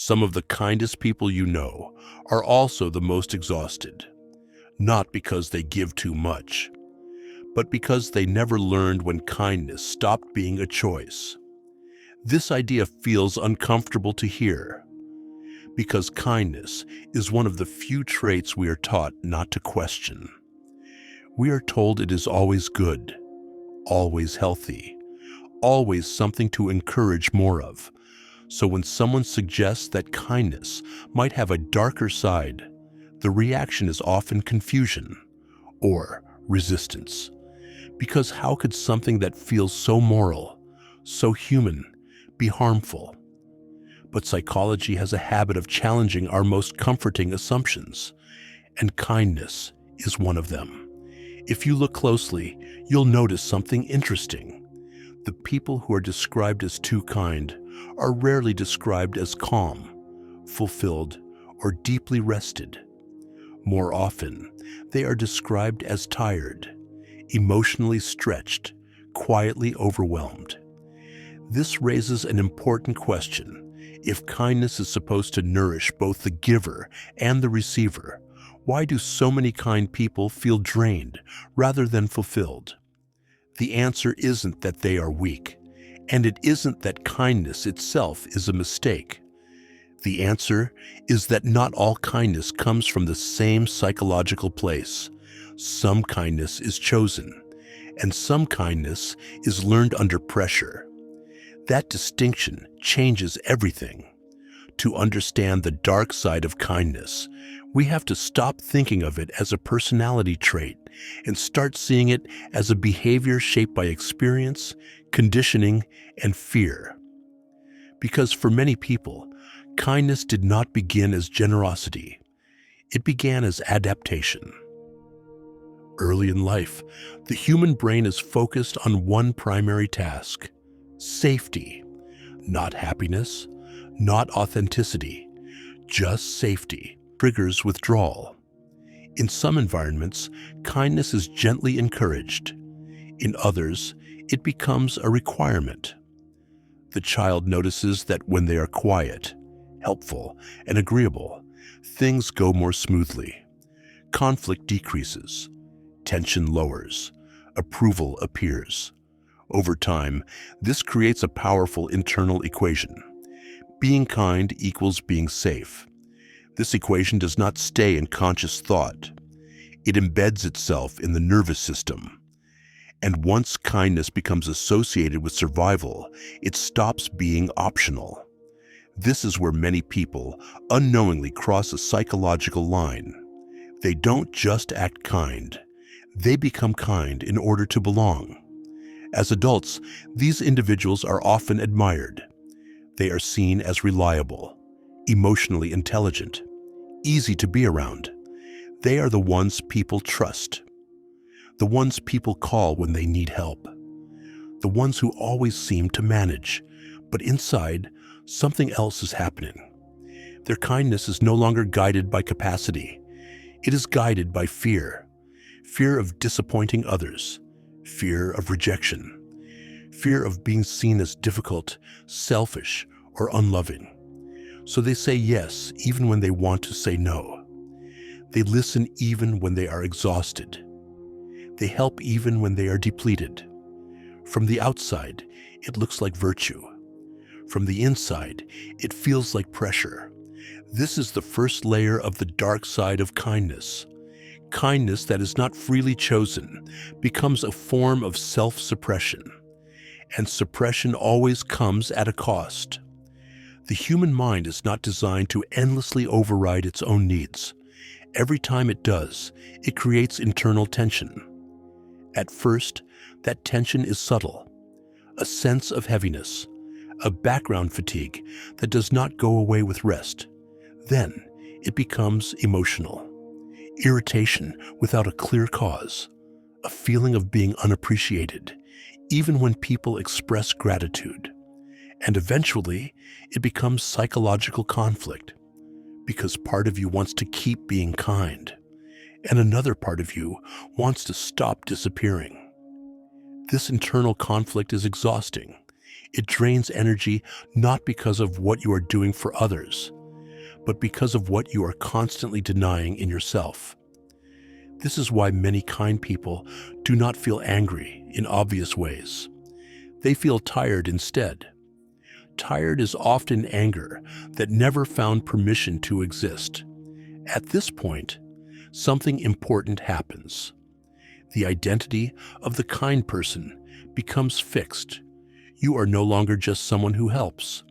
Some of the kindest people you know are also the most exhausted, not because they give too much, but because they never learned when kindness stopped being a choice. This idea feels uncomfortable to hear, because kindness is one of the few traits we are taught not to question. We are told it is always good, always healthy, always something to encourage more of. So when someone suggests that kindness might have a darker side, the reaction is often confusion or resistance. Because how could something that feels so moral, so human, be harmful? But psychology has a habit of challenging our most comforting assumptions, and kindness is one of them. If you look closely, you'll notice something interesting. The people who are described as too kind are rarely described as calm, fulfilled, or deeply rested. More often, they are described as tired, emotionally stretched, quietly overwhelmed. This raises an important question. If kindness is supposed to nourish both the giver and the receiver, why do so many kind people feel drained rather than fulfilled? The answer isn't that they are weak, and it isn't that kindness itself is a mistake. The answer is that not all kindness comes from the same psychological place. Some kindness is chosen, and some kindness is learned under pressure. That distinction changes everything. To understand the dark side of kindness, we have to stop thinking of it as a personality trait and start seeing it as a behavior shaped by experience, conditioning, and fear. Because for many people, kindness did not begin as generosity. It began as adaptation. Early in life, the human brain is focused on one primary task: safety. Not happiness, not authenticity, just safety triggers withdrawal. In some environments, kindness is gently encouraged. In others, it becomes a requirement. The child notices that when they are quiet, helpful, and agreeable, things go more smoothly. Conflict decreases, tension lowers, approval appears. Over time, this creates a powerful internal equation. Being kind equals being safe. This equation does not stay in conscious thought. It embeds itself in the nervous system. And once kindness becomes associated with survival, it stops being optional. This is where many people unknowingly cross a psychological line. They don't just act kind. They become kind in order to belong. As adults, these individuals are often admired. They are seen as reliable, emotionally intelligent, easy to be around. They are the ones people trust, the ones people call when they need help, the ones who always seem to manage, but inside, something else is happening. Their kindness is no longer guided by capacity. It is guided by fear. Fear of disappointing others, fear of rejection, fear of being seen as difficult, selfish, or unloving. So they say yes even when they want to say no. They listen even when they are exhausted. They help even when they are depleted. From the outside, it looks like virtue. From the inside, it feels like pressure. This is the first layer of the dark side of kindness. Kindness that is not freely chosen becomes a form of self-suppression. And suppression always comes at a cost. The human mind is not designed to endlessly override its own needs. Every time it does, it creates internal tension. At first, that tension is subtle, a sense of heaviness, a background fatigue that does not go away with rest. Then, it becomes emotional. Irritation without a clear cause, a feeling of being unappreciated, even when people express gratitude. And eventually, it becomes psychological conflict, because part of you wants to keep being kind, and another part of you wants to stop disappearing. This internal conflict is exhausting. It drains energy not because of what you are doing for others, but because of what you are constantly denying in yourself. This is why many kind people do not feel angry in obvious ways. They feel tired instead. Tired is often anger that never found permission to exist. At this point, something important happens. The identity of the kind person becomes fixed. You are no longer just someone who helps.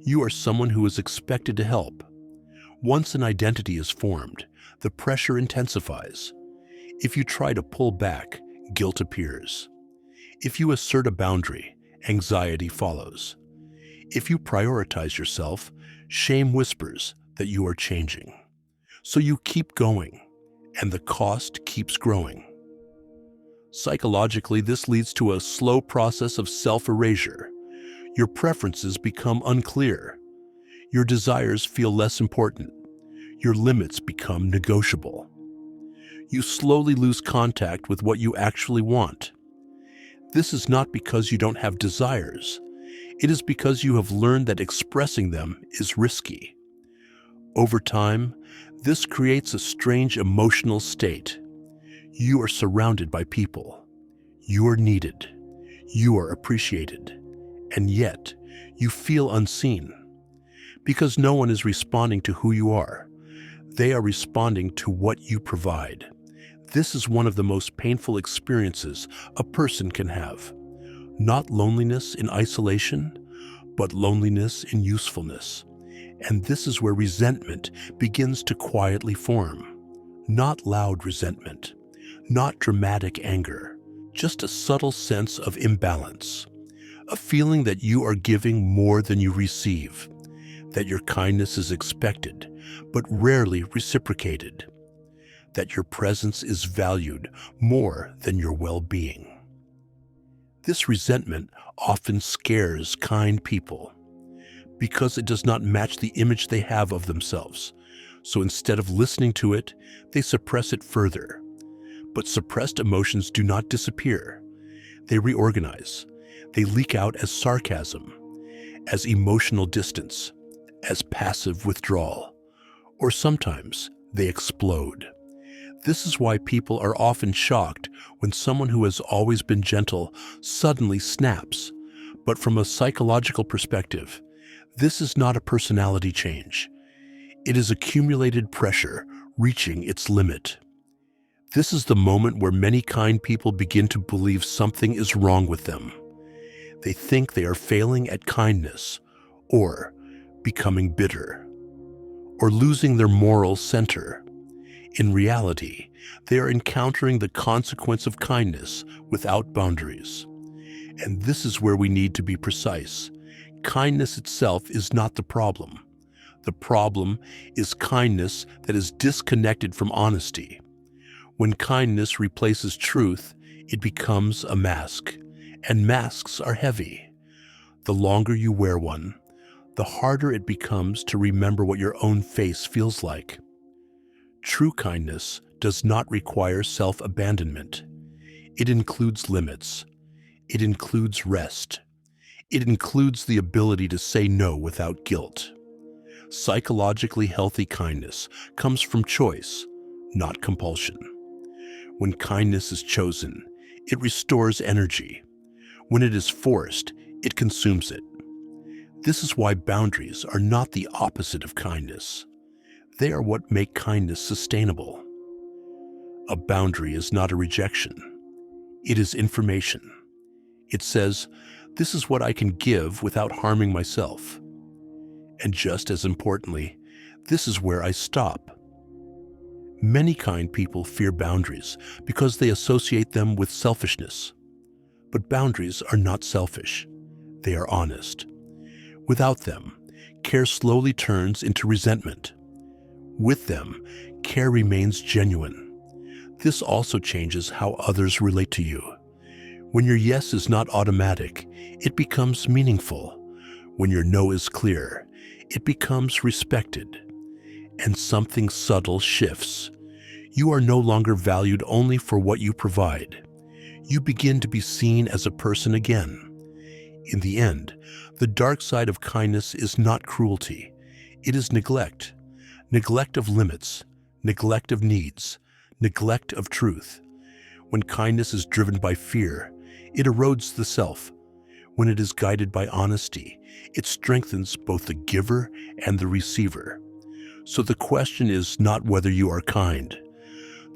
You are someone who is expected to help. Once an identity is formed, the pressure intensifies. If you try to pull back, guilt appears. If you assert a boundary, anxiety follows. If you prioritize yourself, shame whispers that you are changing. So you keep going, and the cost keeps growing. Psychologically, this leads to a slow process of self-erasure. Your preferences become unclear. Your desires feel less important. Your limits become negotiable. You slowly lose contact with what you actually want. This is not because you don't have desires. It is because you have learned that expressing them is risky. Over time, this creates a strange emotional state. You are surrounded by people. You are needed. You are appreciated. And yet, you feel unseen. Because no one is responding to who you are. They are responding to what you provide. This is one of the most painful experiences a person can have. Not loneliness in isolation, but loneliness in usefulness. And this is where resentment begins to quietly form. Not loud resentment, not dramatic anger, just a subtle sense of imbalance. A feeling that you are giving more than you receive, that your kindness is expected, but rarely reciprocated, that your presence is valued more than your well-being. This resentment often scares kind people because it does not match the image they have of themselves. So instead of listening to it, they suppress it further. But suppressed emotions do not disappear. They reorganize. They leak out as sarcasm, as emotional distance, as passive withdrawal, or sometimes they explode. This is why people are often shocked when someone who has always been gentle suddenly snaps. But from a psychological perspective, this is not a personality change. It is accumulated pressure reaching its limit. This is the moment where many kind people begin to believe something is wrong with them. They think they are failing at kindness, or becoming bitter, or losing their moral center. In reality, they are encountering the consequence of kindness without boundaries. And this is where we need to be precise. Kindness itself is not the problem. The problem is kindness that is disconnected from honesty. When kindness replaces truth, it becomes a mask, and masks are heavy. The longer you wear one, the harder it becomes to remember what your own face feels like. True kindness does not require self-abandonment. It includes limits. It includes rest. It includes the ability to say no without guilt. Psychologically healthy kindness comes from choice, not compulsion. When kindness is chosen, it restores energy. When it is forced, it consumes it. This is why boundaries are not the opposite of kindness. They are what make kindness sustainable. A boundary is not a rejection. It is information. It says, this is what I can give without harming myself. And just as importantly, this is where I stop. Many kind people fear boundaries because they associate them with selfishness. But boundaries are not selfish. They are honest. Without them, care slowly turns into resentment. With them, care remains genuine. This also changes how others relate to you. When your yes is not automatic, it becomes meaningful. When your no is clear, it becomes respected. And something subtle shifts. You are no longer valued only for what you provide. You begin to be seen as a person again. In the end, the dark side of kindness is not cruelty. It is neglect. neglect of limits, neglect of needs, neglect of truth. When kindness is driven by fear, it erodes the self. When it is guided by honesty, it strengthens both the giver and the receiver. So the question is not whether you are kind.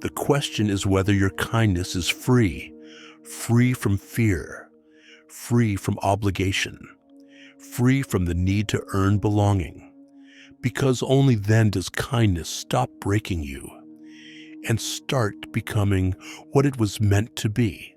The question is whether your kindness is free, free from fear, free from obligation, free from the need to earn belonging. Because only then does kindness stop breaking you and start becoming what it was meant to be.